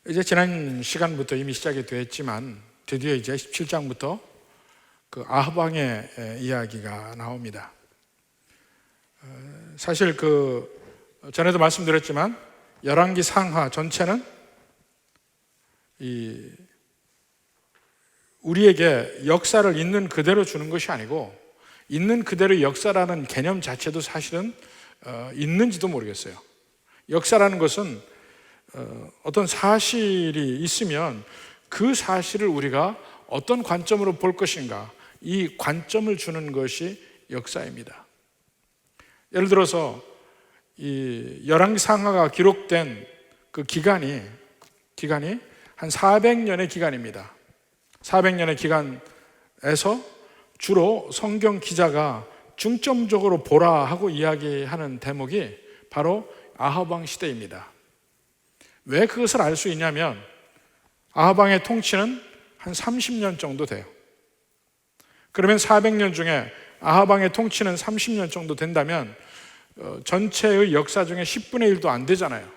이제 지난 시간부터 이미 시작이 됐지만 드디어 이제 17장부터 그 아합 왕의 이야기가 나옵니다. 사실 전에도 말씀드렸지만 열왕기 상하 전체는 우리에게 역사를 있는 그대로 주는 것이 아니고, 있는 그대로 역사라는 개념 자체도 사실은 있는지도 모르겠어요. 역사라는 것은 어떤 사실이 있으면 그 사실을 우리가 어떤 관점으로 볼 것인가, 이 관점을 주는 것이 역사입니다. 예를 들어서 이 열왕기 상하가 기록된 그 기간이 한 400년의 기간입니다. 400년의 기간에서 주로 성경 기자가 중점적으로 보라 하고 이야기하는 대목이 바로 아합 왕 시대입니다. 왜 그것을 알 수 있냐면 아합 왕의 통치는 한 30년 정도 돼요. 그러면 400년 중에 아합 왕의 통치는 30년 정도 된다면 전체의 역사 중에 10분의 1도 안 되잖아요.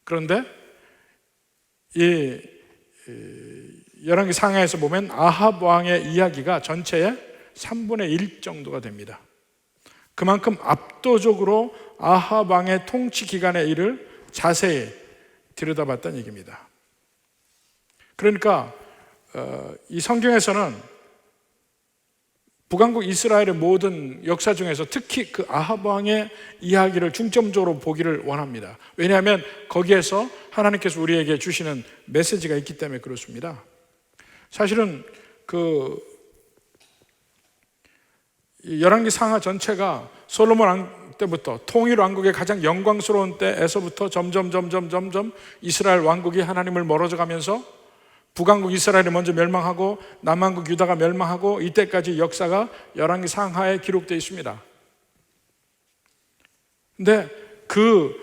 그런데 이 열왕기 상하에서 보면 아합 왕의 이야기가 전체의 3분의 1 정도가 됩니다. 그만큼 압도적으로 아합 왕의 통치 기간의 일을 자세히 들여다봤다는 얘기입니다. 그러니까 이 성경에서는 북왕국 이스라엘의 모든 역사 중에서 특히 그 아합 왕의 이야기를 중점적으로 보기를 원합니다. 왜냐하면 거기에서 하나님께서 우리에게 주시는 메시지가 있기 때문에 그렇습니다. 사실은 열왕기 상하 전체가 솔로몬 왕 때부터 통일 왕국의 가장 영광스러운 때에서부터 점점 이스라엘 왕국이 하나님을 멀어져 가면서 북왕국 이스라엘이 먼저 멸망하고 남왕국 유다가 멸망하고 이때까지 역사가 열왕기 상하에 기록되어 있습니다. 근데 그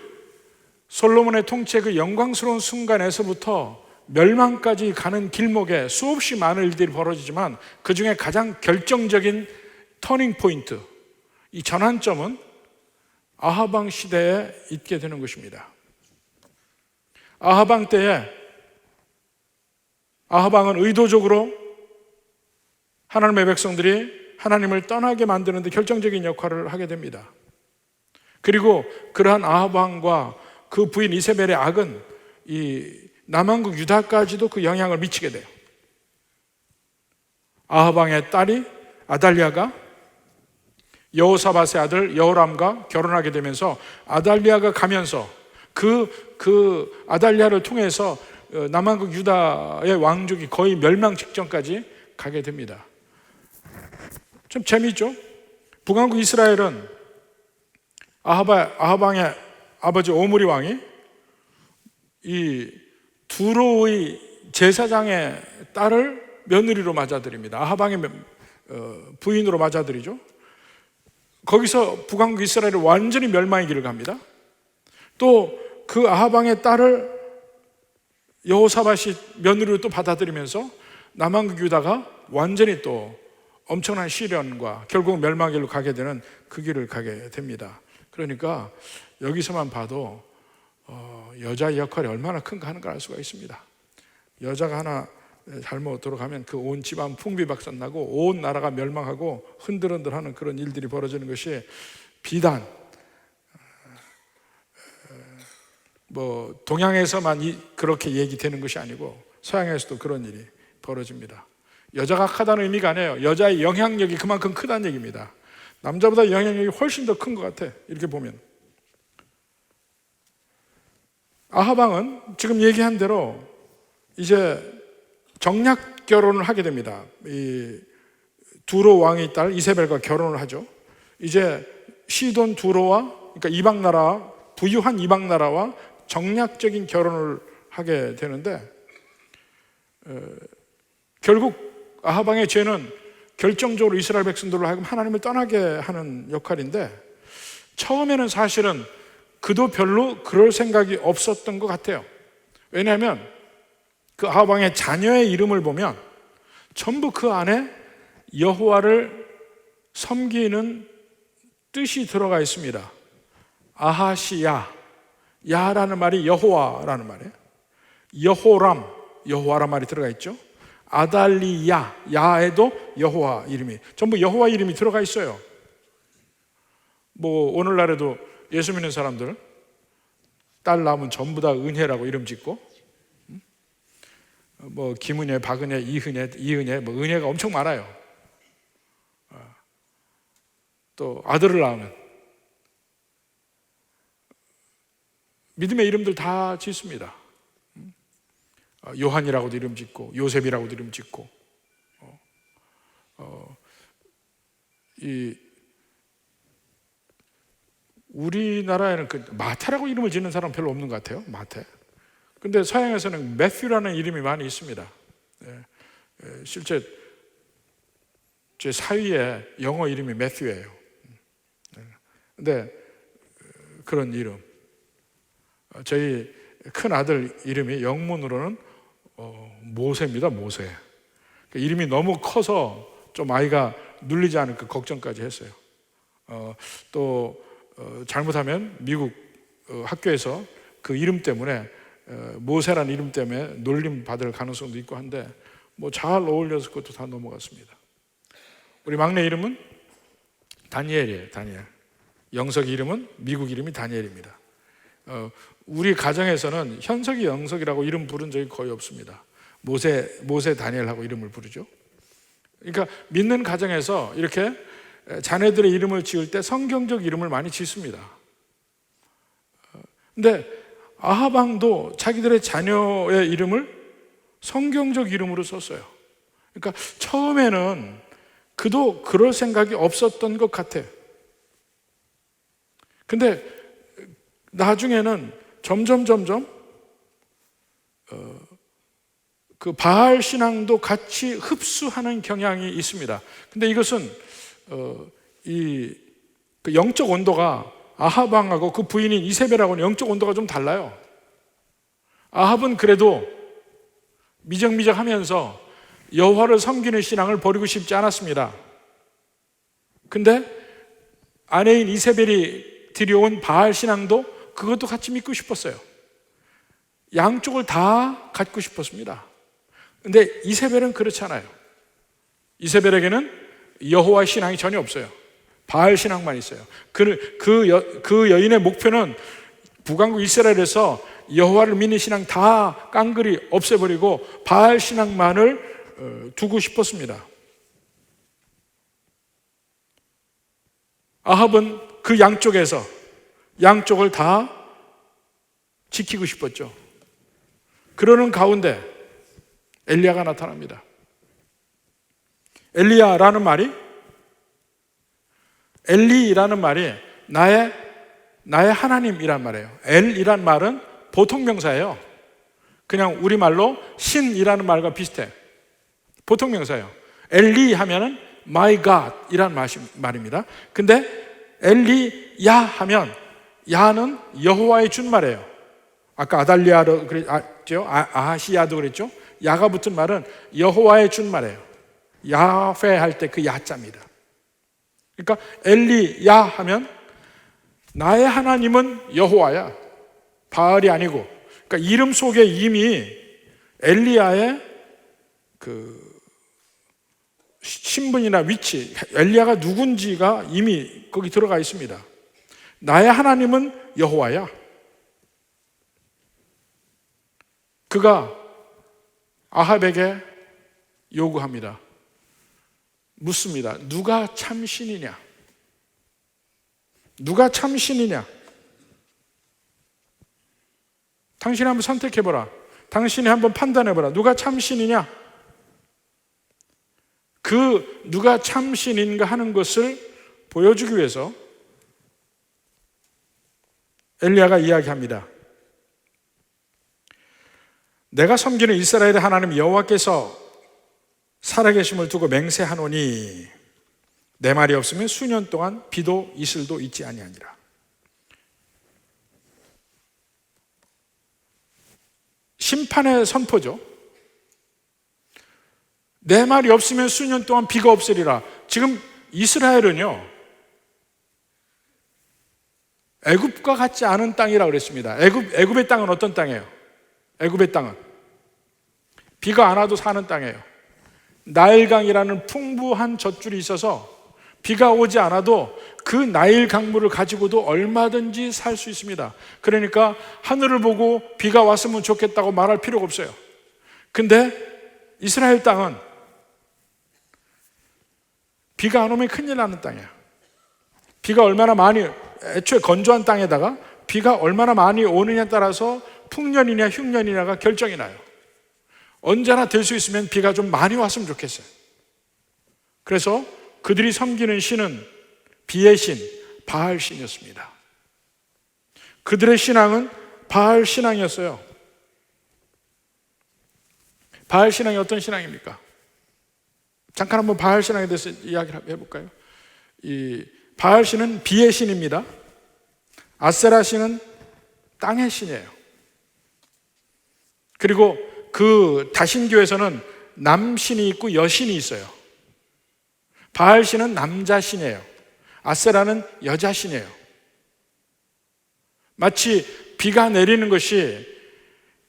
솔로몬의 통치의 그 영광스러운 순간에서부터 멸망까지 가는 길목에 수없이 많은 일들이 벌어지지만 그 중에 가장 결정적인 터닝 포인트, 이 전환점은 아합 왕 시대에 있게 되는 것입니다. 아합 왕 때에 아합 왕은 의도적으로 하나님의 백성들이 하나님을 떠나게 만드는 데 결정적인 역할을 하게 됩니다. 그리고 그러한 아합 왕과 그 부인 이세벨의 악은 이 남왕국 유다까지도 그 영향을 미치게 돼요. 아합 왕의 딸이 아달랴가 여호사밧의 아들 여호람과 결혼하게 되면서 아달랴가 가면서 그 아달랴를 통해서 남왕국 유다의 왕족이 거의 멸망 직전까지 가게 됩니다. 좀 재미있죠? 북왕국 이스라엘은 아합 왕의 아버지 오므리 왕이 이 두로의 제사장의 딸을 며느리로 맞아들입니다. 아합 왕의 부인으로 맞아들이죠. 거기서 북왕국 이스라엘이 완전히 멸망의 길을 갑니다. 또 그 아합 왕의 딸을 여호사밧이 며느리로 또 받아들이면서 남왕국 유다가 완전히 또 엄청난 시련과 결국 멸망의 길로 가게 되는 그 길을 가게 됩니다. 그러니까 여기서만 봐도 여자의 역할이 얼마나 큰가 하는 걸 알 수가 있습니다. 여자가 하나 잘못 들어가면 그 온 집안 풍비박산나고 온 나라가 멸망하고 흔들흔들하는 그런 일들이 벌어지는 것이 비단 동양에서만 그렇게 얘기되는 것이 아니고 서양에서도 그런 일이 벌어집니다. 여자가 악하다는 의미가 아니에요. 여자의 영향력이 그만큼 크다는 얘기입니다. 남자보다 영향력이 훨씬 더 큰 것 같아, 이렇게 보면. 아합 왕은 지금 얘기한 대로 이제 정략 결혼을 하게 됩니다. 이 두로 왕의 딸 이세벨과 결혼을 하죠. 이제 시돈 두로와, 그러니까 이방 나라, 부유한 이방 나라와 정략적인 결혼을 하게 되는데, 결국 아합 왕의 죄는 결정적으로 이스라엘 백성들로 하여금 하나님을 떠나게 하는 역할인데, 처음에는 사실은 그도 별로 그럴 생각이 없었던 것 같아요. 왜냐하면 그 아합 왕의 자녀의 이름을 보면 전부 그 안에 여호와를 섬기는 뜻이 들어가 있습니다. 아하시야, 야라는 말이 여호와라는 말이에요. 여호람, 여호와란 말이 들어가 있죠. 아달리야, 야에도 여호와 이름이, 전부 여호와 이름이 들어가 있어요. 뭐 오늘날에도 예수 믿는 사람들 딸 낳으면 전부 다 은혜라고 이름 짓고, 뭐 김은혜, 박은혜, 이은혜, 뭐 은혜가 엄청 많아요. 또 아들을 낳으면 믿음의 이름들 다 짓습니다. 요한이라고도 이름 짓고, 요셉이라고도 이름 짓고, 우리나라에는 그 마태라고 이름을 짓는 사람 별로 없는 것 같아요. 마태. 근데 서양에서는 매튜라는 이름이 많이 있습니다. 실제 제 사위의 영어 이름이 매튜예요. 근데 그런 이름. 저희 큰 아들 이름이 영문으로는 모세입니다. 모세. 이름이 너무 커서 좀 아이가 눌리지 않을까 걱정까지 했어요. 또 잘못하면 미국 학교에서 그 이름 때문에, 모세라는 이름 때문에 놀림 받을 가능성도 있고 한데, 뭐 잘 어울려서 그것도 다 넘어갔습니다. 우리 막내 이름은 다니엘이에요. 다니엘. 영석 이름은 미국 이름이 다니엘입니다. 우리 가정에서는 현석이, 영석이라고 이름 부른 적이 거의 없습니다. 모세 다니엘하고 이름을 부르죠. 그러니까 믿는 가정에서 이렇게 자녀들의 이름을 지을 때 성경적 이름을 많이 짓습니다. 근데 아합 왕도 자기들의 자녀의 이름을 성경적 이름으로 썼어요. 그러니까 처음에는 그도 그럴 생각이 없었던 것 같아요. 근데 나중에는 점점 그 바알 신앙도 같이 흡수하는 경향이 있습니다. 근데 이것은 그 영적 온도가 아합 왕하고 그 부인인 이세벨하고는 영적 온도가 좀 달라요. 아합은 그래도 미적미적하면서 여호와를 섬기는 신앙을 버리고 싶지 않았습니다. 근데 아내인 이세벨이 들여온 바알 신앙도 그것도 같이 믿고 싶었어요. 양쪽을 다 갖고 싶었습니다. 근데 이세벨은 그렇지 않아요. 이세벨에게는 여호와 신앙이 전혀 없어요. 바알 신앙만 있어요. 그 여인의 목표는 북왕국 이스라엘에서 여호와를 믿는 신앙 다 깡그리 없애버리고 바알 신앙만을 두고 싶었습니다. 아합은 그 양쪽을 다 지키고 싶었죠. 그러는 가운데 엘리야가 나타납니다. 엘리야라는 말이, 엘리라는 말이 나의 하나님이란 말이에요. 엘이란 말은 보통 명사예요. 그냥 우리말로 신이라는 말과 비슷해. 보통 명사예요. 엘리 하면은 my God 이란 말입니다. 근데 엘리야 하면, 야는 여호와의 준말이에요. 아까 아달리아도 그랬죠. 아하시야도 그랬죠. 야가 붙은 말은 여호와의 준말이에요. 야훼 할 때 그 야자입니다. 그러니까 엘리야 하면 나의 하나님은 여호와야, 바알이 아니고. 그러니까 이름 속에 이미 엘리야의 그 신분이나 위치, 엘리야가 누군지가 이미 거기 들어가 있습니다. 나의 하나님은 여호와야. 그가 아합에게 요구합니다. 묻습니다. 누가 참신이냐? 누가 참신이냐? 당신이 한번 선택해보라. 당신이 한번 판단해보라. 누가 참신이냐? 그 누가 참신인가 하는 것을 보여주기 위해서 엘리야가 이야기합니다. 내가 섬기는 이스라엘의 하나님 여호와께서 살아계심을 두고 맹세하노니 내 말이 없으면 수년 동안 비도 이슬도 있지 아니하니라. 심판의 선포죠. 내 말이 없으면 수년 동안 비가 없으리라. 지금 이스라엘은요, 애굽과 같지 않은 땅이라고 그랬습니다. 애굽의 땅은 어떤 땅이에요? 애굽의 땅은 비가 안 와도 사는 땅이에요. 나일강이라는 풍부한 젖줄이 있어서 비가 오지 않아도 그 나일 강물을 가지고도 얼마든지 살 수 있습니다. 그러니까 하늘을 보고 비가 왔으면 좋겠다고 말할 필요가 없어요. 근데 이스라엘 땅은 비가 안 오면 큰일 나는 땅이야. 비가 얼마나 많이, 애초에 건조한 땅에다가 비가 얼마나 많이 오느냐에 따라서 풍년이냐 흉년이냐가 결정이 나요. 언제나 될 수 있으면 비가 좀 많이 왔으면 좋겠어요. 그래서 그들이 섬기는 신은 비의 신, 바알 신이었습니다. 그들의 신앙은 바알 신앙이었어요. 바알 신앙이 어떤 신앙입니까? 잠깐 한번 바알 신앙에 대해서 이야기를 해볼까요? 이 바알 신은 비의 신입니다. 아세라 신은 땅의 신이에요. 그리고 그 다신교에서는 남신이 있고 여신이 있어요. 바알 신은 남자 신이에요. 아세라는 여자 신이에요. 마치 비가 내리는 것이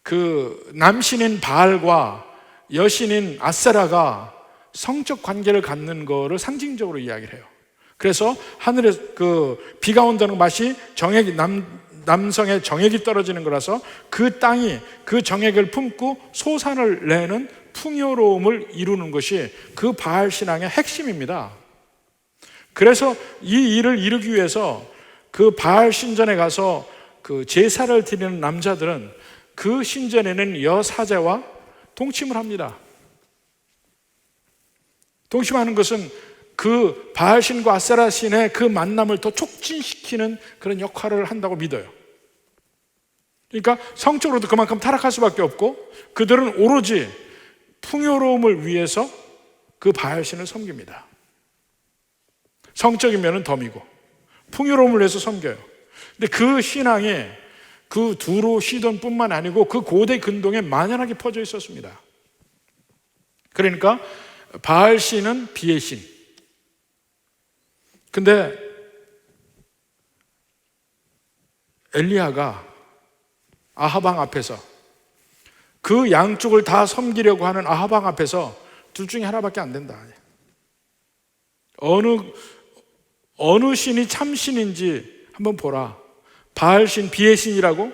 그 남신인 바알과 여신인 아세라가 성적 관계를 갖는 거를 상징적으로 이야기를 해요. 그래서 하늘에 그 비가 온다는 맛이 정액이 남성의 정액이 떨어지는 거라서 그 땅이 그 정액을 품고 소산을 내는 풍요로움을 이루는 것이 그 바알 신앙의 핵심입니다. 그래서 이 일을 이루기 위해서 그 바알 신전에 가서 그 제사를 드리는 남자들은 그 신전에는 여사제와 동침을 합니다. 동침하는 것은 그 바알 신과 아세라 신의 그 만남을 더 촉진시키는 그런 역할을 한다고 믿어요. 그러니까 성적으로도 그만큼 타락할 수밖에 없고 그들은 오로지 풍요로움을 위해서 그 바알 신을 섬깁니다. 성적인 면은 덤이고 풍요로움을 위해서 섬겨요. 근데 그 신앙이 그 두로 시돈뿐만 아니고 그 고대 근동에 만연하게 퍼져 있었습니다. 그러니까 바알 신은 비의 신. 근데 엘리야가 아합 왕 앞에서 그 양쪽을 다 섬기려고 하는 아합 왕 앞에서 둘 중에 하나밖에 안 된다. 어느 신이 참 신인지 한번 보라. 바알 신, 비의 신이라고?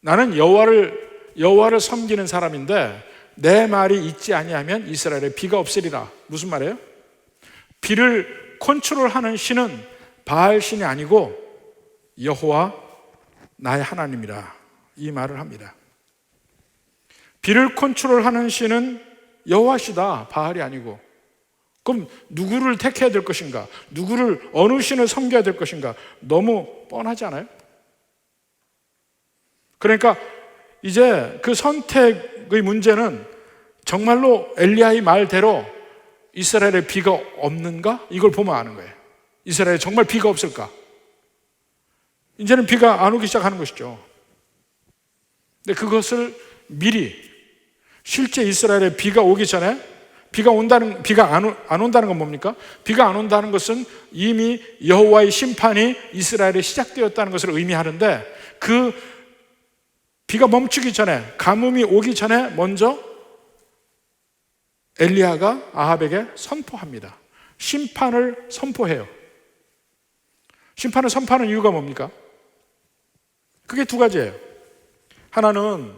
나는 여호와를 섬기는 사람인데 내 말이 있지 아니하면 이스라엘에 비가 없으리라. 무슨 말이에요? 비를 컨트롤하는 신은 바알 신이 아니고 여호와 나의 하나님이라. 이 말을 합니다. 비를 컨트롤하는 신은 여호와시다. 바알이 아니고. 그럼 누구를 택해야 될 것인가? 어느 신을 섬겨야 될 것인가? 너무 뻔하지 않아요? 그러니까 이제 그 선택의 문제는 정말로 엘리야의 말대로 이스라엘에 비가 없는가? 이걸 보면 아는 거예요. 이스라엘에 정말 비가 없을까? 이제는 비가 안 오기 시작하는 것이죠. 근데 그것을 미리 실제 이스라엘에 비가 오기 전에 비가 안 온다는 건 뭡니까? 비가 안 온다는 것은 이미 여호와의 심판이 이스라엘에 시작되었다는 것을 의미하는데 그 비가 멈추기 전에 가뭄이 오기 전에 먼저 엘리야가 아합에게 선포합니다. 심판을 선포해요. 심판을 선포하는 이유가 뭡니까? 그게 두 가지예요. 하나는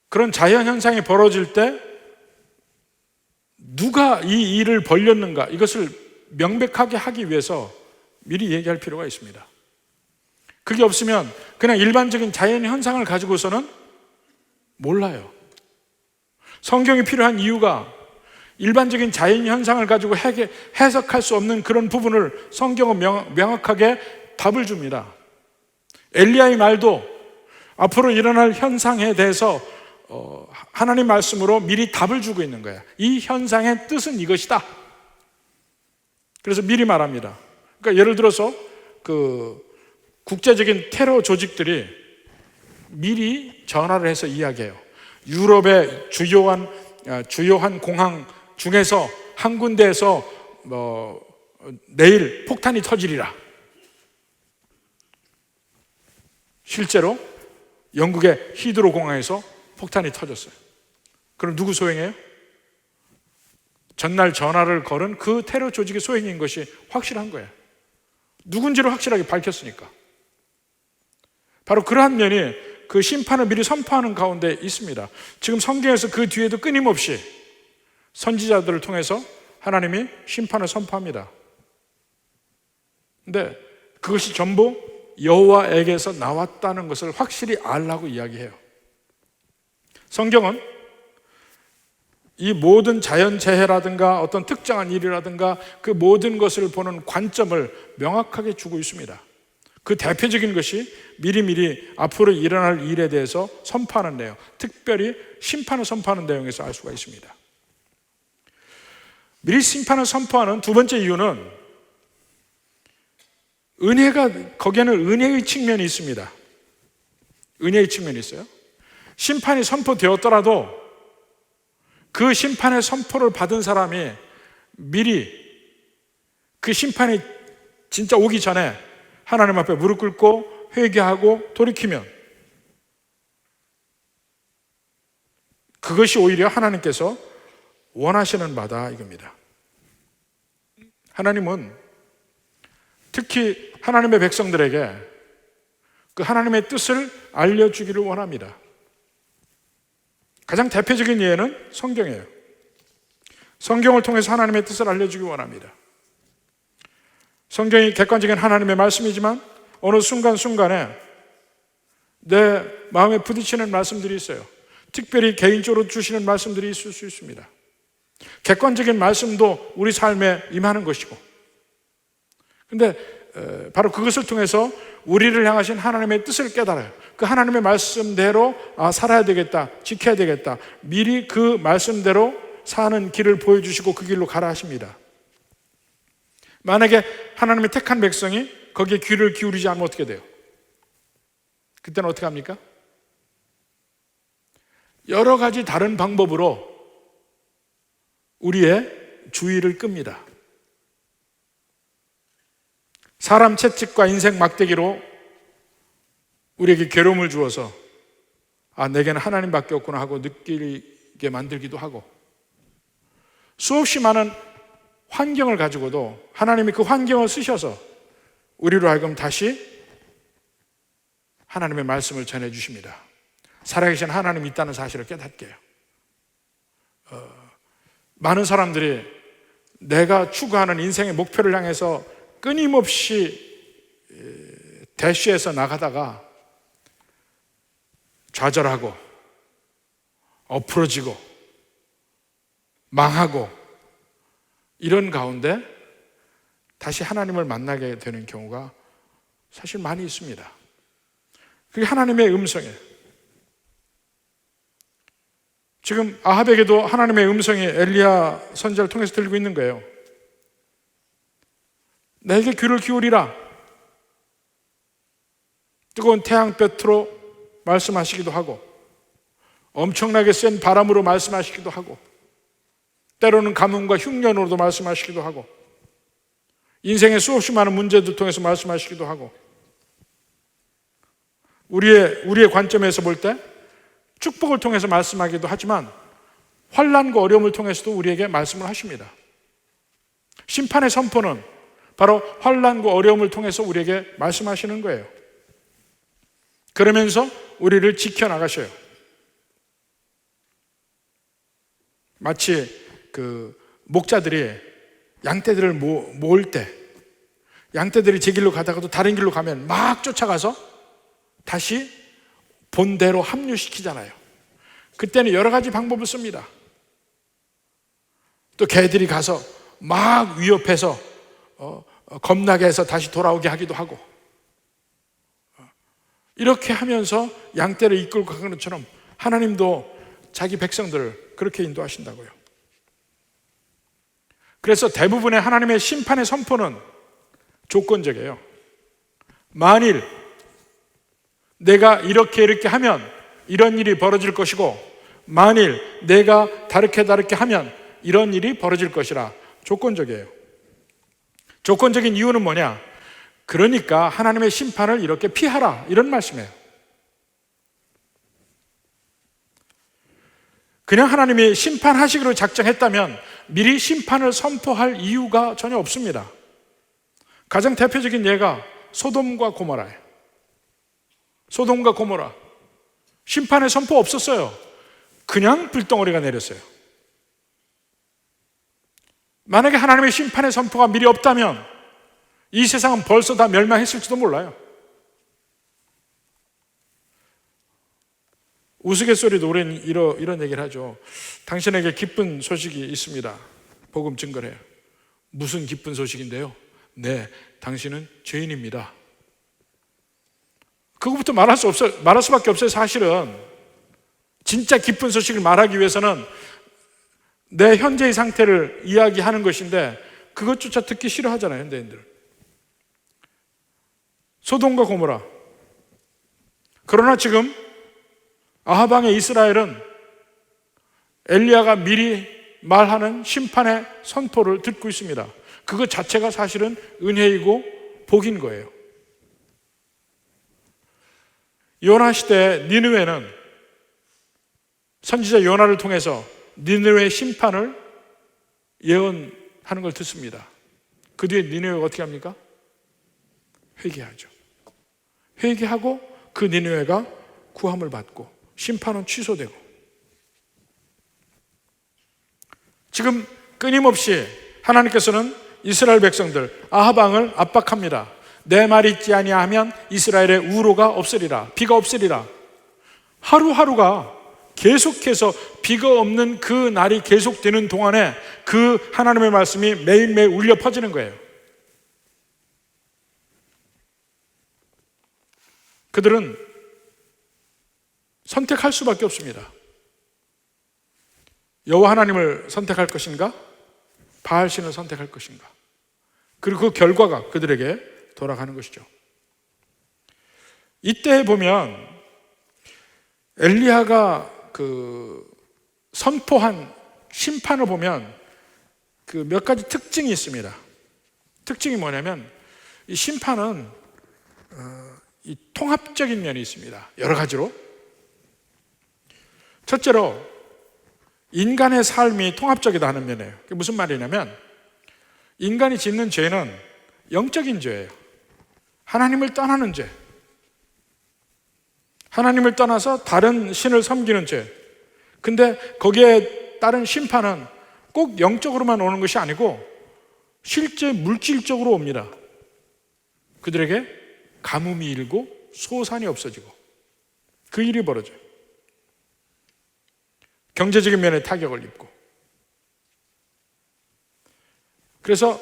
그런 자연현상이 벌어질 때 누가 이 일을 벌였는가 이것을 명백하게 하기 위해서 미리 얘기할 필요가 있습니다. 그게 없으면 그냥 일반적인 자연현상을 가지고서는 몰라요. 성경이 필요한 이유가 일반적인 자연현상을 가지고 해석할 수 없는 그런 부분을 성경은 명확하게 답을 줍니다. 엘리야의 말도 앞으로 일어날 현상에 대해서 하나님 말씀으로 미리 답을 주고 있는 거예요. 이 현상의 뜻은 이것이다. 그래서 미리 말합니다. 그러니까 예를 들어서 그 국제적인 테러 조직들이 미리 전화를 해서 이야기해요. 유럽의 주요한 공항 중에서 한 군데에서 내일 폭탄이 터지리라. 실제로 영국의 히드로 공항에서 폭탄이 터졌어요. 그럼 누구 소행이에요? 전날 전화를 걸은 그 테러 조직의 소행인 것이 확실한 거예요. 누군지를 확실하게 밝혔으니까. 바로 그러한 면이 그 심판을 미리 선포하는 가운데 있습니다. 지금 성경에서 그 뒤에도 끊임없이 선지자들을 통해서 하나님이 심판을 선포합니다. 근데 그것이 전부 여호와에게서 나왔다는 것을 확실히 알라고 이야기해요. 성경은 이 모든 자연재해라든가 어떤 특정한 일이라든가 그 모든 것을 보는 관점을 명확하게 주고 있습니다. 그 대표적인 것이 미리미리 앞으로 일어날 일에 대해서 선포하는 내용, 특별히 심판을 선포하는 내용에서 알 수가 있습니다. 미리 심판을 선포하는 두 번째 이유는 거기에는 은혜의 측면이 있습니다. 은혜의 측면이 있어요. 심판이 선포되었더라도 그 심판의 선포를 받은 사람이 미리 그 심판이 진짜 오기 전에 하나님 앞에 무릎 꿇고 회개하고 돌이키면 그것이 오히려 하나님께서 원하시는 바다 이겁니다. 하나님은 특히 하나님의 백성들에게 그 하나님의 뜻을 알려주기를 원합니다. 가장 대표적인 예는 성경이에요. 성경을 통해서 하나님의 뜻을 알려주기 원합니다. 성경이 객관적인 하나님의 말씀이지만 어느 순간순간에 내 마음에 부딪히는 말씀들이 있어요. 특별히 개인적으로 주시는 말씀들이 있을 수 있습니다. 객관적인 말씀도 우리 삶에 임하는 것이고, 근데 바로 그것을 통해서 우리를 향하신 하나님의 뜻을 깨달아요. 그 하나님의 말씀대로 살아야 되겠다, 지켜야 되겠다, 미리 그 말씀대로 사는 길을 보여주시고 그 길로 가라 하십니다. 만약에 하나님의 택한 백성이 거기에 귀를 기울이지 않으면 어떻게 돼요? 그때는 어떻게 합니까? 여러 가지 다른 방법으로 우리의 주의를 끕니다. 사람 채찍과 인생 막대기로 우리에게 괴로움을 주어서 내게는 하나님밖에 없구나 하고 느끼게 만들기도 하고, 수없이 많은 환경을 가지고도 하나님이 그 환경을 쓰셔서 우리로 하여금 다시 하나님의 말씀을 전해주십니다. 살아계신 하나님이 있다는 사실을 깨닫게 해요. 많은 사람들이 내가 추구하는 인생의 목표를 향해서 끊임없이 대쉬에서 나가다가 좌절하고 엎으러지고 망하고 이런 가운데 다시 하나님을 만나게 되는 경우가 사실 많이 있습니다. 그게 하나님의 음성이에요. 지금 아합에게도 하나님의 음성이 엘리야 선지자를 통해서 들리고 있는 거예요. 내게 귀를 기울이라. 뜨거운 태양볕으로 말씀하시기도 하고, 엄청나게 센 바람으로 말씀하시기도 하고, 때로는 가뭄과 흉년으로도 말씀하시기도 하고, 인생의 수없이 많은 문제들 통해서 말씀하시기도 하고, 우리의 관점에서 볼 때 축복을 통해서 말씀하기도 하지만 환난과 어려움을 통해서도 우리에게 말씀을 하십니다. 심판의 선포는 바로 환난과 어려움을 통해서 우리에게 말씀하시는 거예요. 그러면서 우리를 지켜나가셔요. 마치 그 목자들이 양떼들을 모을 때, 양떼들이 제 길로 가다가도 다른 길로 가면 막 쫓아가서 다시 본대로 합류시키잖아요. 그때는 여러 가지 방법을 씁니다. 또 개들이 가서 막 위협해서 겁나게 해서 다시 돌아오게 하기도 하고, 이렇게 하면서 양떼를 이끌고 가는 것처럼 하나님도 자기 백성들을 그렇게 인도하신다고요. 그래서 대부분의 하나님의 심판의 선포는 조건적이에요. 만일 내가 이렇게 하면 이런 일이 벌어질 것이고, 만일 내가 다르게 하면 이런 일이 벌어질 것이라. 조건적이에요. 조건적인 이유는 뭐냐? 그러니까 하나님의 심판을 이렇게 피하라, 이런 말씀이에요. 그냥 하나님이 심판하시기로 작정했다면 미리 심판을 선포할 이유가 전혀 없습니다. 가장 대표적인 예가 소돔과 고모라예요. 소돔과 고모라. 심판의 선포 없었어요. 그냥 불덩어리가 내렸어요. 만약에 하나님의 심판의 선포가 미리 없다면 이 세상은 벌써 다 멸망했을지도 몰라요. 우스갯소리도 우리는 이런 얘기를 하죠. 당신에게 기쁜 소식이 있습니다. 복음 증거를 해요. 무슨 기쁜 소식인데요? 네, 당신은 죄인입니다. 그것부터 말할 수밖에 없어요. 사실은 진짜 기쁜 소식을 말하기 위해서는 내 현재의 상태를 이야기하는 것인데 그것조차 듣기 싫어하잖아요, 현대인들. 소돔과 고모라. 그러나 지금 아하방의 이스라엘은 엘리야가 미리 말하는 심판의 선포를 듣고 있습니다. 그것 자체가 사실은 은혜이고 복인 거예요. 요나 시대 니느웨는 선지자 요나를 통해서 니느웨의 심판을 예언하는 걸 듣습니다. 그 뒤에 니느웨가 어떻게 합니까? 회개하죠. 회개하고 그 니느웨가 구함을 받고 심판은 취소되고, 지금 끊임없이 하나님께서는 이스라엘 백성들 아하방을 압박합니다. 내 말이 있지 아니하면 이스라엘의 우로가 없으리라. 비가 없으리라. 하루하루가 계속해서 비가 없는 그 날이 계속되는 동안에 그 하나님의 말씀이 매일매일 울려 퍼지는 거예요. 그들은 선택할 수밖에 없습니다. 여호와 하나님을 선택할 것인가? 바알신을 선택할 것인가? 그리고 그 결과가 그들에게 돌아가는 것이죠. 이때 보면 엘리야가 선포한 심판을 보면 그 몇 가지 특징이 있습니다. 특징이 뭐냐면 이 심판은 이 통합적인 면이 있습니다. 여러 가지로. 첫째로 인간의 삶이 통합적이다 하는 면이에요. 그게 무슨 말이냐면 인간이 짓는 죄는 영적인 죄예요. 하나님을 떠나는 죄. 하나님을 떠나서 다른 신을 섬기는 죄. 근데 거기에 따른 심판은 꼭 영적으로만 오는 것이 아니고 실제 물질적으로 옵니다. 그들에게 가뭄이 일고 소산이 없어지고 그 일이 벌어져요. 경제적인 면에 타격을 입고. 그래서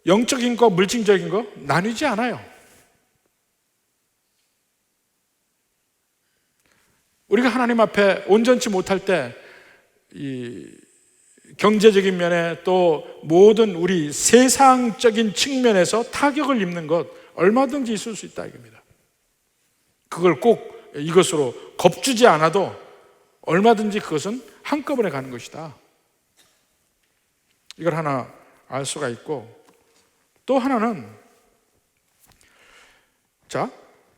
영적인 거, 물질적인 거 나뉘지 않아요. 우리가 하나님 앞에 온전치 못할 때 이 경제적인 면에 또 모든 우리 세상적인 측면에서 타격을 입는 것 얼마든지 있을 수 있다 이겁니다. 그걸 꼭 이것으로 겁주지 않아도 얼마든지 그것은 한꺼번에 가는 것이다. 이걸 하나 알 수가 있고, 또 하나는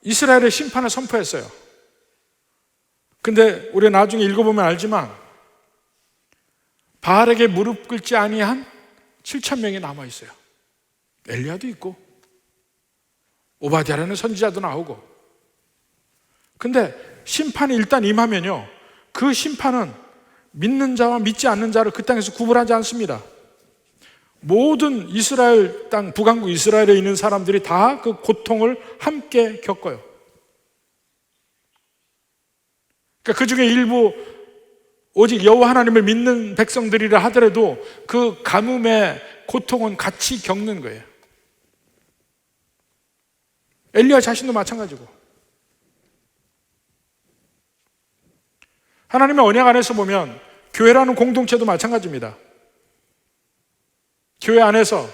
이스라엘의 심판을 선포했어요. 근데 우리가 나중에 읽어보면 알지만 바알에게 무릎 꿇지 아니한 7,000명이 남아있어요. 엘리야도 있고 오바댜라는 선지자도 나오고. 근데 심판이 일단 임하면요, 그 심판은 믿는 자와 믿지 않는 자를 그 땅에서 구분하지 않습니다. 모든 이스라엘 땅, 북왕국 이스라엘에 있는 사람들이 다 그 고통을 함께 겪어요. 그러니까 그 중에 일부 오직 여호와 하나님을 믿는 백성들이라 하더라도 그 가뭄의 고통은 같이 겪는 거예요. 엘리야 자신도 마찬가지고. 하나님의 언약 안에서 보면 교회라는 공동체도 마찬가지입니다. 교회 안에서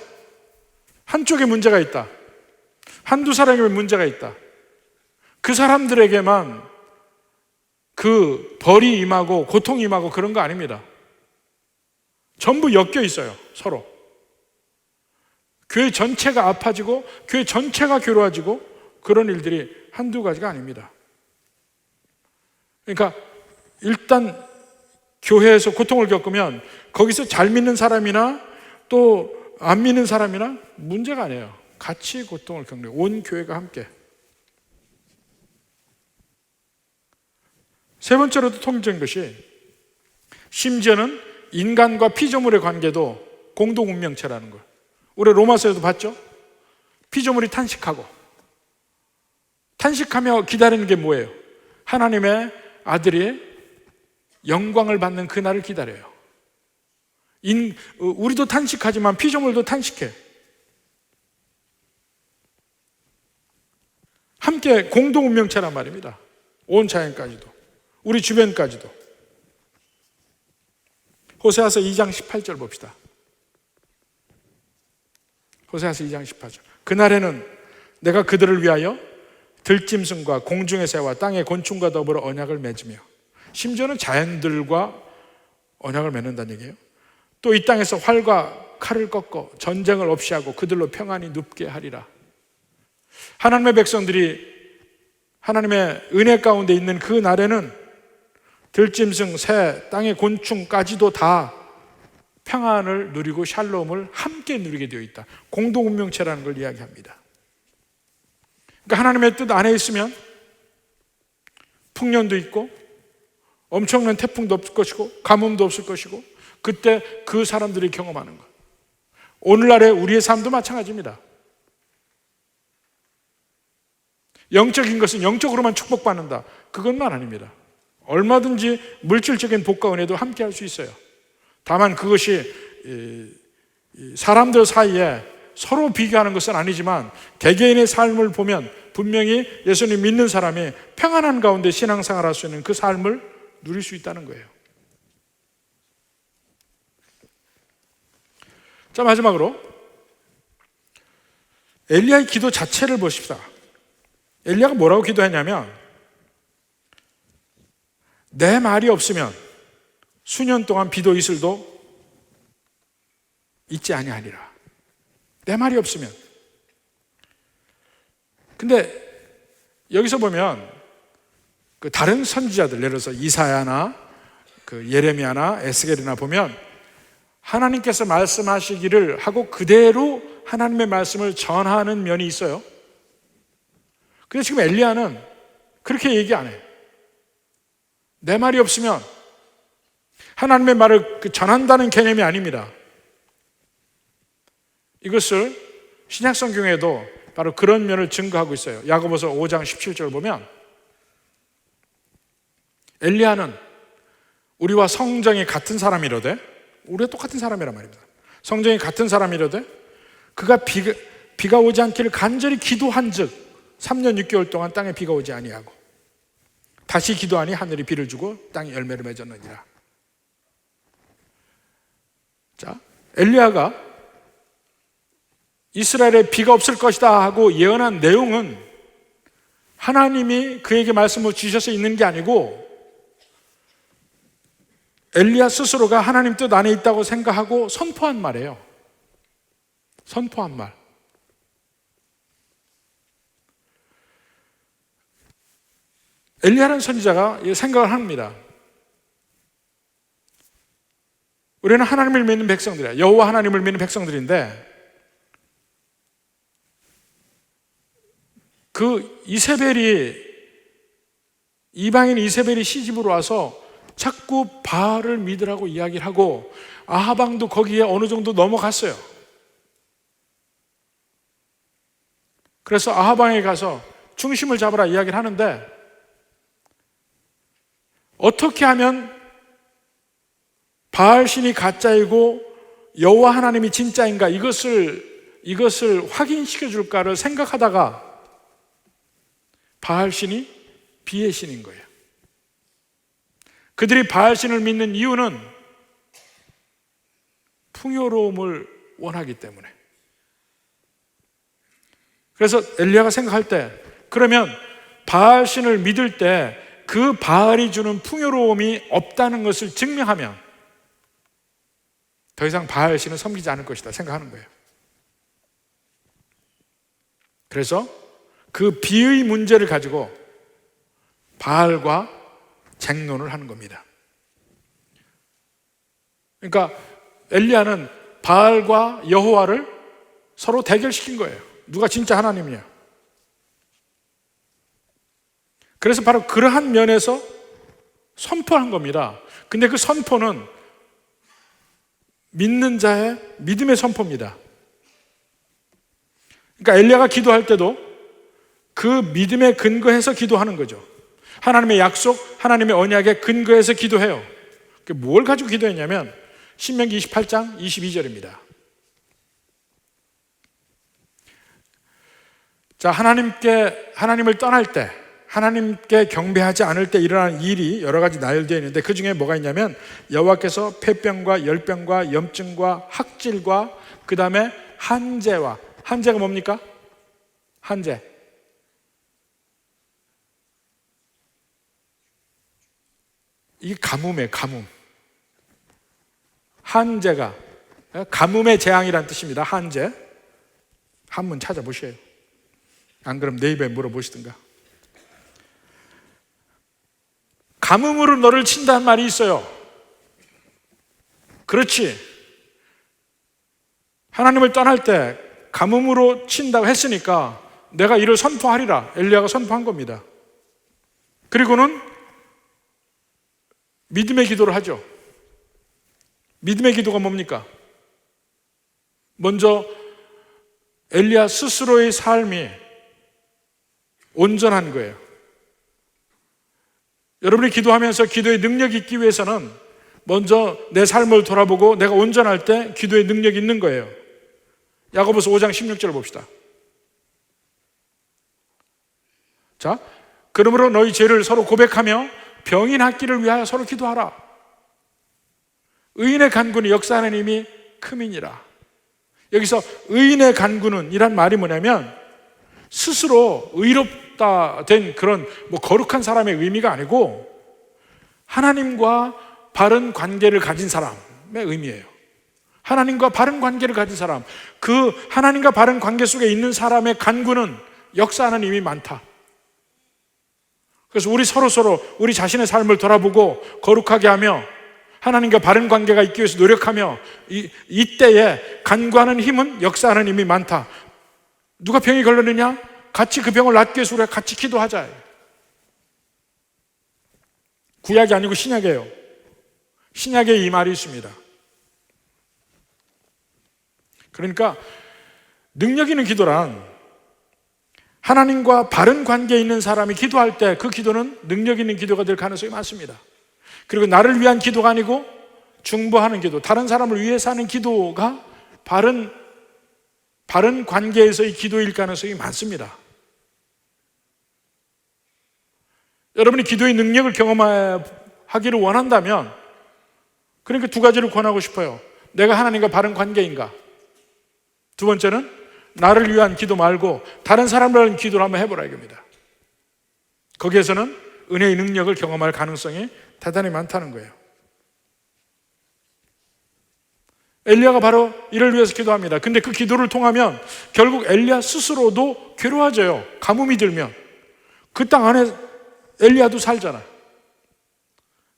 한쪽에 문제가 있다, 한두 사람에게 문제가 있다, 그 사람들에게만 그 벌이 임하고 고통이 임하고 그런 거 아닙니다. 전부 엮여 있어요, 서로. 교회 전체가 아파지고 교회 전체가 괴로워지고 그런 일들이 한두 가지가 아닙니다. 그러니까 일단 교회에서 고통을 겪으면 거기서 잘 믿는 사람이나 또 안 믿는 사람이나 문제가 아니에요. 같이 고통을 겪는 온 교회가 함께. 세 번째로도 통일적인 것이 심지어는 인간과 피조물의 관계도 공동 운명체라는 걸. 우리 로마서에도 봤죠? 피조물이 탄식하며 기다리는 게 뭐예요? 하나님의 아들이 영광을 받는 그날을 기다려요. 우리도 탄식하지만 피조물도 탄식해. 함께 공동 운명체란 말입니다. 온 자연까지도, 우리 주변까지도. 호세아서 2장 18절 봅시다. 호세아서 2장 18절. 그날에는 내가 그들을 위하여 들짐승과 공중의 새와 땅의 곤충과 더불어 언약을 맺으며, 심지어는 자연들과 언약을 맺는다는 얘기예요. 또 이 땅에서 활과 칼을 꺾어 전쟁을 없이 하고 그들로 평안히 눕게 하리라. 하나님의 백성들이 하나님의 은혜 가운데 있는 그 날에는 들짐승, 새, 땅의 곤충까지도 다 평안을 누리고 샬롬을 함께 누리게 되어 있다. 공동 운명체라는 걸 이야기합니다. 그러니까 하나님의 뜻 안에 있으면 풍년도 있고 엄청난 태풍도 없을 것이고 가뭄도 없을 것이고, 그때 그 사람들이 경험하는 것. 오늘날의 우리의 삶도 마찬가지입니다. 영적인 것은 영적으로만 축복받는다, 그것만 아닙니다. 얼마든지 물질적인 복과 은혜도 함께 할 수 있어요. 다만 그것이 사람들 사이에 서로 비교하는 것은 아니지만 개개인의 삶을 보면 분명히 예수님 믿는 사람이 평안한 가운데 신앙생활할 수 있는 그 삶을 누릴 수 있다는 거예요. 자, 마지막으로 엘리야의 기도 자체를 보십시다. 엘리야가 뭐라고 기도했냐면, 내 말이 없으면 수년 동안 비도 이슬도 있지 아니하리라. 내 말이 없으면. 근데 여기서 보면 그 다른 선지자들, 예를 들어서 이사야나 그 예레미야나 에스겔이나 보면 하나님께서 말씀하시기를 하고 그대로 하나님의 말씀을 전하는 면이 있어요. 근데 지금 엘리야는 그렇게 얘기 안 해요. 내 말이 없으면 하나님의 말을 전한다는 개념이 아닙니다. 이것을 신약 성경에도 바로 그런 면을 증거하고 있어요. 야고보서 5장 17절 보면 엘리야는 우리와 성정이 같은 사람이로되, 우리가 똑같은 사람이란 말입니다. 성정이 같은 사람이로되 그가 비가 오지 않기를 간절히 기도한 즉 3년 6개월 동안 땅에 비가 오지 아니하고 다시 기도하니 하늘이 비를 주고 땅이 열매를 맺었느니라. 자, 엘리야가 이스라엘에 비가 없을 것이다 하고 예언한 내용은 하나님이 그에게 말씀을 주셔서 있는 게 아니고 엘리야 스스로가 하나님 뜻 안에 있다고 생각하고 선포한 말이에요. 선포한 말. 엘리야라는 선지자가 생각을 합니다. 우리는 하나님을 믿는 백성들이야. 여호와 하나님을 믿는 백성들인데, 그 이방인 이세벨이 시집으로 와서 자꾸 바알을 믿으라고 이야기를 하고 아합 왕도 거기에 어느 정도 넘어갔어요. 그래서 아합 왕에 가서 중심을 잡으라 이야기를 하는데, 어떻게 하면 바알 신이 가짜이고 여호와 하나님이 진짜인가, 이것을 확인시켜 줄까를 생각하다가 바알 신이 비의 신인 거예요. 그들이 바알 신을 믿는 이유는 풍요로움을 원하기 때문에. 그래서 엘리야가 생각할 때, 그러면 바알 신을 믿을 때 그 바알이 주는 풍요로움이 없다는 것을 증명하면 더 이상 바알 신을 섬기지 않을 것이다 생각하는 거예요. 그래서 그 비의 문제를 가지고 바알과 쟁론을 하는 겁니다. 그러니까 엘리야는 바알과 여호와를 서로 대결시킨 거예요. 누가 진짜 하나님이냐. 그래서 바로 그러한 면에서 선포한 겁니다. 근데 그 선포는 믿는 자의 믿음의 선포입니다. 그러니까 엘리야가 기도할 때도 그 믿음에 근거해서 기도하는 거죠. 하나님의 약속, 하나님의 언약에 근거해서 기도해요. 뭘 가지고 기도했냐면 신명기 28장 22절입니다. 자, 하나님을 떠날 때, 하나님께 경배하지 않을 때 일어나는 일이 여러 가지 나열되어 있는데 그 중에 뭐가 있냐면 여호와께서 폐병과 열병과 염증과 학질과 그 다음에 한재와, 한재가 뭡니까? 한재. 이게 가뭄이에요, 가뭄. 한재가 가뭄의 재앙이란 뜻입니다. 한재. 한문 찾아보셔요. 안 그럼 네이버에 물어보시든가. 가뭄으로 너를 친다는 말이 있어요. 그렇지. 하나님을 떠날 때 가뭄으로 친다고 했으니까 내가 이를 선포하리라. 엘리야가 선포한 겁니다. 그리고는 믿음의 기도를 하죠. 믿음의 기도가 뭡니까? 먼저 엘리야 스스로의 삶이 온전한 거예요. 여러분이 기도하면서 기도의 능력이 있기 위해서는 먼저 내 삶을 돌아보고 내가 온전할 때 기도의 능력이 있는 거예요. 야고보서 5장 16절 봅시다. 자, 그러므로 너희 죄를 서로 고백하며 병이 낫기를 위하여 서로 기도하라. 의인의 간구는 역사하는 힘이 크민이라. 여기서 의인의 간구는 이란 말이 뭐냐면 스스로 의롭다 된 그런 거룩한 사람의 의미가 아니고 하나님과 바른 관계를 가진 사람의 의미예요. 하나님과 바른 관계를 가진 사람, 그 하나님과 바른 관계 속에 있는 사람의 간구는 역사하는 힘이 많다. 그래서 우리 서로 우리 자신의 삶을 돌아보고 거룩하게 하며 하나님과 바른 관계가 있기 위해서 노력하며 이때에 간구하는 힘은 역사하는 힘이 많다. 누가 병이 걸렸느냐? 같이 그 병을 낫기 위해서 우리가 같이 기도하자. 구약이 아니고 신약이에요. 신약에 이 말이 있습니다. 그러니까 능력 있는 기도란 하나님과 바른 관계에 있는 사람이 기도할 때 그 기도는 능력 있는 기도가 될 가능성이 많습니다. 그리고 나를 위한 기도가 아니고 중보하는 기도, 다른 사람을 위해서 하는 기도가 바른 관계에서의 기도일 가능성이 많습니다. 여러분이 기도의 능력을 경험하기를 원한다면 그러니까 두 가지를 권하고 싶어요. 내가 하나님과 바른 관계인가? 두 번째는 나를 위한 기도 말고 다른 사람을 위한 기도를 한번 해보라 이겁니다. 거기에서는 은혜의 능력을 경험할 가능성이 대단히 많다는 거예요. 엘리야가 바로 이를 위해서 기도합니다. 근데 그 기도를 통하면 결국 엘리야 스스로도 괴로워져요. 가뭄이 들면 그 땅 안에 엘리야도 살잖아.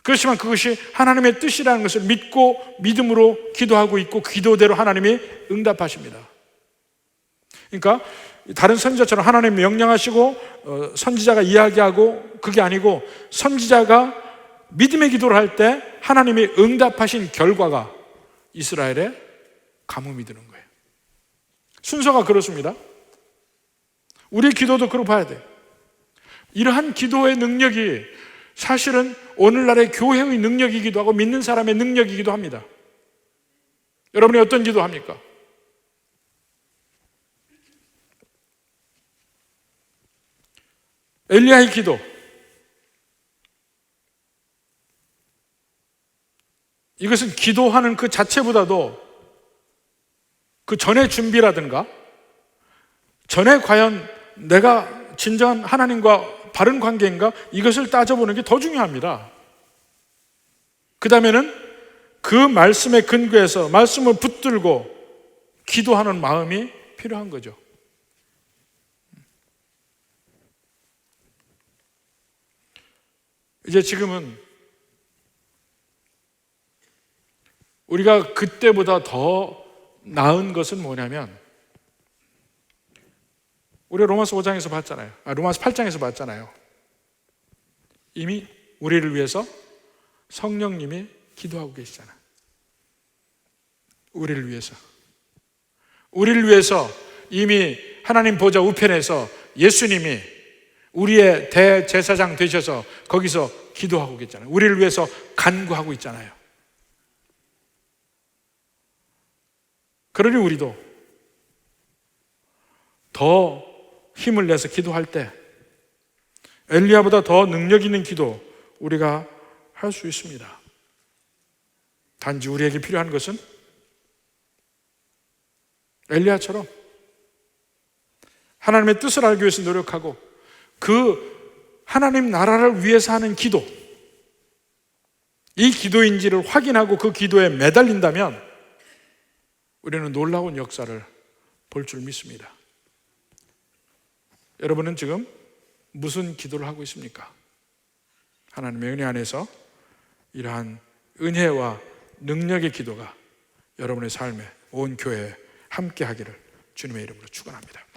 그렇지만 그것이 하나님의 뜻이라는 것을 믿고 믿음으로 기도하고 있고 기도대로 하나님이 응답하십니다. 그러니까 다른 선지자처럼 하나님 명령하시고 선지자가 이야기하고 그게 아니고 선지자가 믿음의 기도를 할 때 하나님이 응답하신 결과가 이스라엘의 가뭄이 드는 거예요. 순서가 그렇습니다. 우리의 기도도 그렇게 봐야 돼요. 이러한 기도의 능력이 사실은 오늘날의 교회의 능력이기도 하고 믿는 사람의 능력이기도 합니다. 여러분이 어떤 기도합니까? 엘리야의 기도, 이것은 기도하는 그 자체보다도 그 전의 준비라든가 전에 과연 내가 진정한 하나님과 바른 관계인가? 이것을 따져보는 게 더 중요합니다. 그 다음에는 그 말씀에 근거해서 말씀을 붙들고 기도하는 마음이 필요한 거죠. 이제 지금은 우리가 그때보다 더 나은 것은 뭐냐면, 우리 로마서 5장에서 봤잖아요. 로마서 8장에서 봤잖아요. 이미 우리를 위해서 성령님이 기도하고 계시잖아. 우리를 위해서 이미 하나님 보좌 우편에서 예수님이 우리의 대제사장 되셔서 거기서 기도하고 계시잖아요. 우리를 위해서 간구하고 있잖아요. 그러니 우리도 더 힘을 내서 기도할 때 엘리야보다 더 능력 있는 기도 우리가 할 수 있습니다. 단지 우리에게 필요한 것은 엘리야처럼 하나님의 뜻을 알기 위해서 노력하고 그 하나님 나라를 위해서 하는 기도, 이 기도인지를 확인하고 그 기도에 매달린다면 우리는 놀라운 역사를 볼 줄 믿습니다. 여러분은 지금 무슨 기도를 하고 있습니까? 하나님의 은혜 안에서 이러한 은혜와 능력의 기도가 여러분의 삶에 온 교회에 함께 하기를 주님의 이름으로 축원합니다.